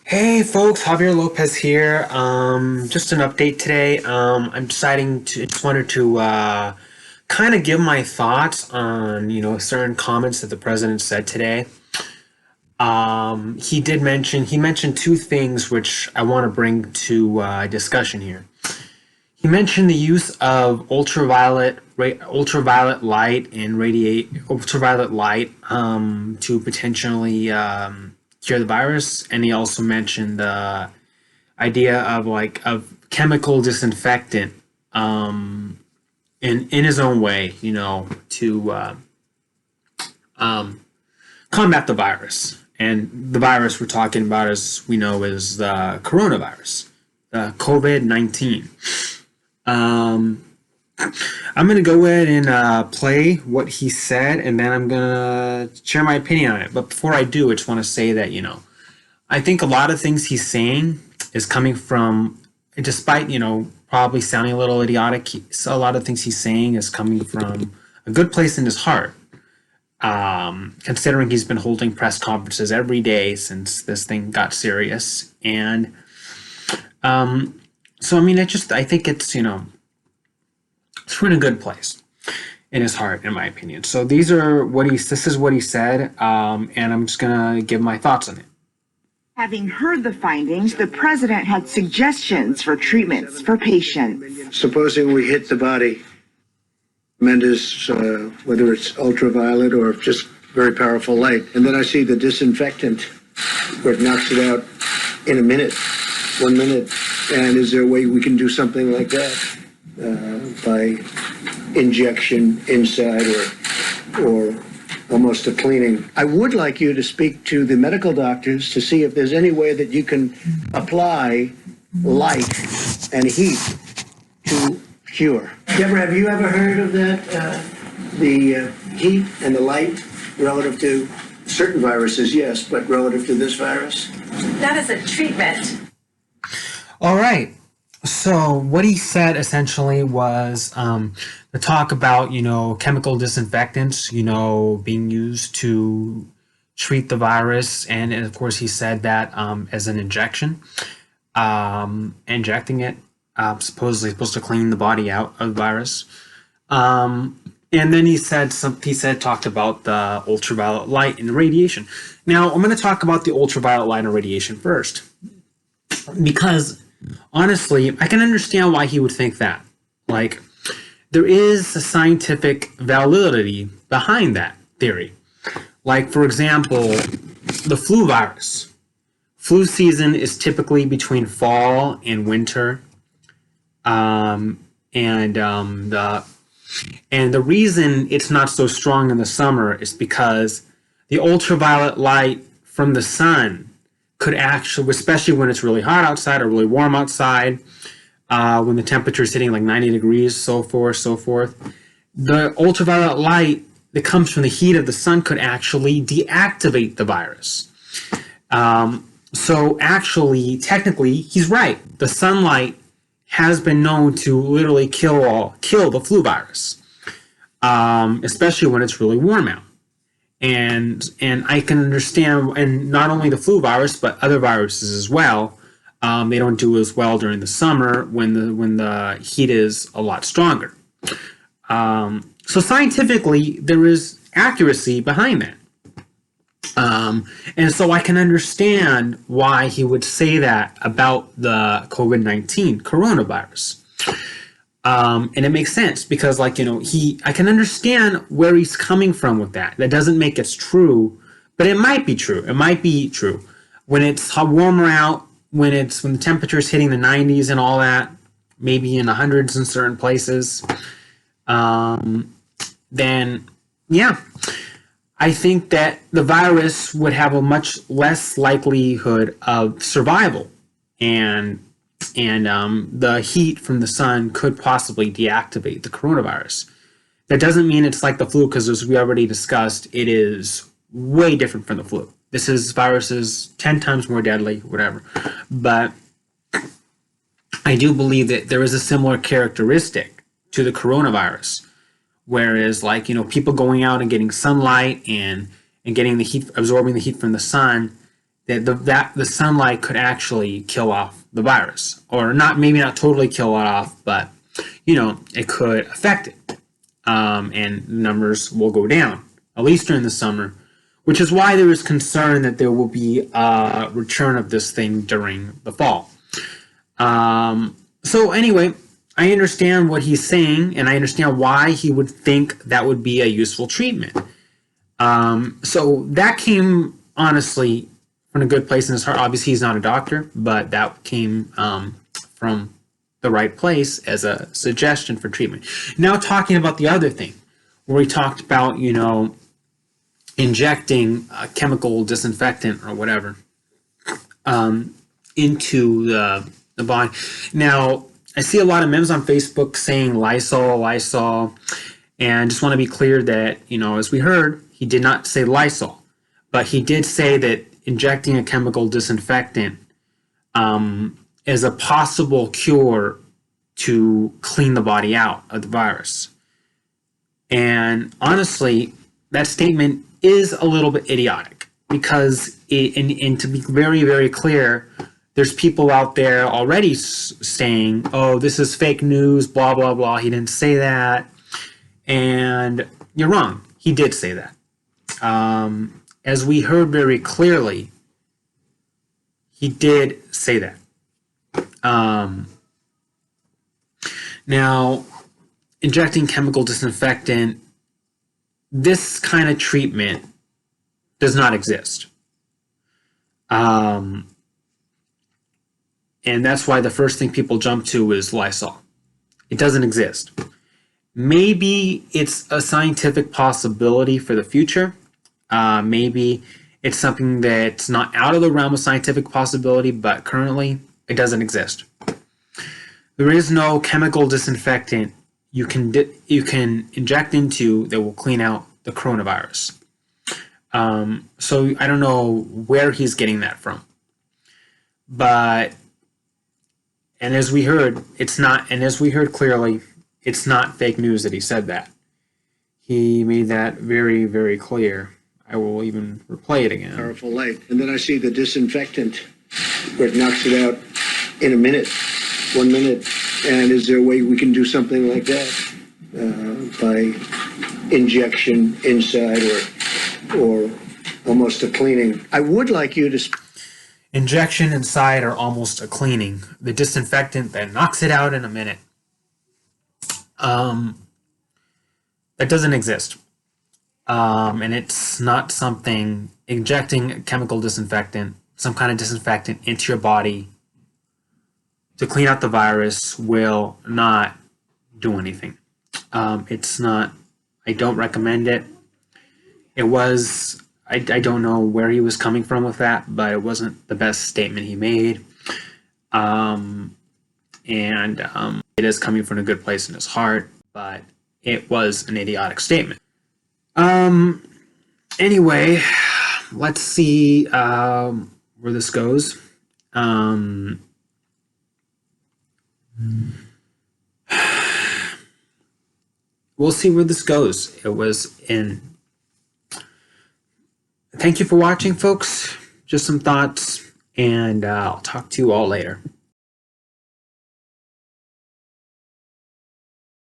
Hey folks, Javier Lopez here. Just an update today. I'm deciding to just wanted to kind of give my thoughts on certain comments that the president said today. He mentioned two things which I want to bring to discussion here. He mentioned the use of ultraviolet light and radiate ultraviolet light to potentially cure the virus, and he also mentioned the idea of chemical disinfectant in his own way, to combat the virus. And the virus we're talking about, as we know, is the coronavirus, the COVID-19. Um, I'm going to go ahead and play what he said, and then I'm going to share my opinion on it. But before I do, I just want to say that, I think a lot of things he's saying is coming from, despite, probably sounding a little idiotic, a lot of things he's saying is coming from a good place in his heart. Considering he's been holding press conferences every day since this thing got serious. And so, I mean, I think it's in a good place in his heart, in my opinion. So this is what he said, and I'm just gonna give my thoughts on it. Having heard the findings, the president had suggestions for treatments for patients. Supposing we hit the body, tremendous, whether it's ultraviolet or just very powerful light, and then I see the disinfectant where it knocks it out in a minute, 1 minute. And is there a way we can do something like that by injection inside or almost a cleaning? I would like you to speak to the medical doctors to see if there's any way that you can apply light and heat to cure. Deborah, have you ever heard of that? The heat and the light relative to certain viruses, yes, but relative to this virus? That is a treatment. All right. So what he said essentially was the talk about, chemical disinfectants, being used to treat the virus. And of course, he said that as an injection, injecting it, supposedly supposed to clean the body out of the virus. And then he talked about the ultraviolet light and radiation. Now, I'm going to talk about the ultraviolet light and radiation first, because honestly, I can understand why he would think that. Like, there is a scientific validity behind that theory. Like, for example, the flu virus. Flu season is typically between fall and winter. And the reason it's not so strong in the summer is because the ultraviolet light from the sun could actually, especially when it's really hot outside or really warm outside, when the temperature is hitting like 90 degrees, so forth, the ultraviolet light that comes from the heat of the sun could actually deactivate the virus. So actually, technically, he's right. The sunlight has been known to literally kill the flu virus, especially when it's really warm out. And I can understand, and not only the flu virus, but other viruses as well. They don't do as well during the summer when the heat is a lot stronger. So scientifically, there is accuracy behind that. And so I can understand why he would say that about the COVID-19 coronavirus. And it makes sense because, I can understand where he's coming from with that. That doesn't make it true, but it might be true. It might be true when it's warmer out, when the temperature is hitting the 90s and all that, maybe in the hundreds in certain places. Then yeah, I think that the virus would have a much less likelihood of survival, and the heat from the sun could possibly deactivate the coronavirus. That doesn't mean it's like the flu, because as we already discussed, it is way different from the flu. This virus is 10 times more deadly, whatever. But I do believe that there is a similar characteristic to the coronavirus, whereas people going out and getting sunlight and getting the heat, absorbing the heat from the sun, that the sunlight could actually kill off the virus, or not, maybe not totally kill it off, but it could affect it, and numbers will go down, at least during the summer, which is why there is concern that there will be a return of this thing during the fall. So anyway, I understand what he's saying, and I understand why he would think that would be a useful treatment. So that came, honestly, from a good place in his heart. Obviously, he's not a doctor, but that came from the right place as a suggestion for treatment. Now, talking about the other thing, where we talked about, injecting a chemical disinfectant or whatever into the body. Now, I see a lot of memes on Facebook saying Lysol, Lysol, and just want to be clear that, as we heard, he did not say Lysol, but he did say that injecting a chemical disinfectant is a possible cure to clean the body out of the virus. And honestly, that statement is a little bit idiotic, because and to be very, very clear, there's people out there already saying, oh, this is fake news, blah, blah, blah. He didn't say that. And you're wrong. He did say that. As we heard very clearly, he did say that. Now, injecting chemical disinfectant, this kind of treatment does not exist. And that's why the first thing people jump to is Lysol. It doesn't exist. Maybe it's a scientific possibility for the future. Maybe it's something that's not out of the realm of scientific possibility, but currently it doesn't exist. There is no chemical disinfectant you can inject into that will clean out the coronavirus. So I don't know where he's getting that from. But, and as we heard, it's not, and as we heard clearly, it's not fake news that he said that. He made that very, very clear. I will even replay it again. Powerful light. And then I see the disinfectant where it knocks it out in a minute, 1 minute. And is there a way we can do something like that by injection inside or almost a cleaning? I would like you to... Injection inside or almost a cleaning. The disinfectant that knocks it out in a minute. That doesn't exist. And it's not something, injecting a chemical disinfectant, some kind of disinfectant into your body to clean out the virus will not do anything. It's not, I don't recommend it. It was, I don't know where he was coming from with that, but it wasn't the best statement he made. It is coming from a good place in his heart, but it was an idiotic statement. Anyway, let's see where this goes. We'll see where this goes. It was in. Thank you for watching, folks. Just some thoughts, and I'll talk to you all later.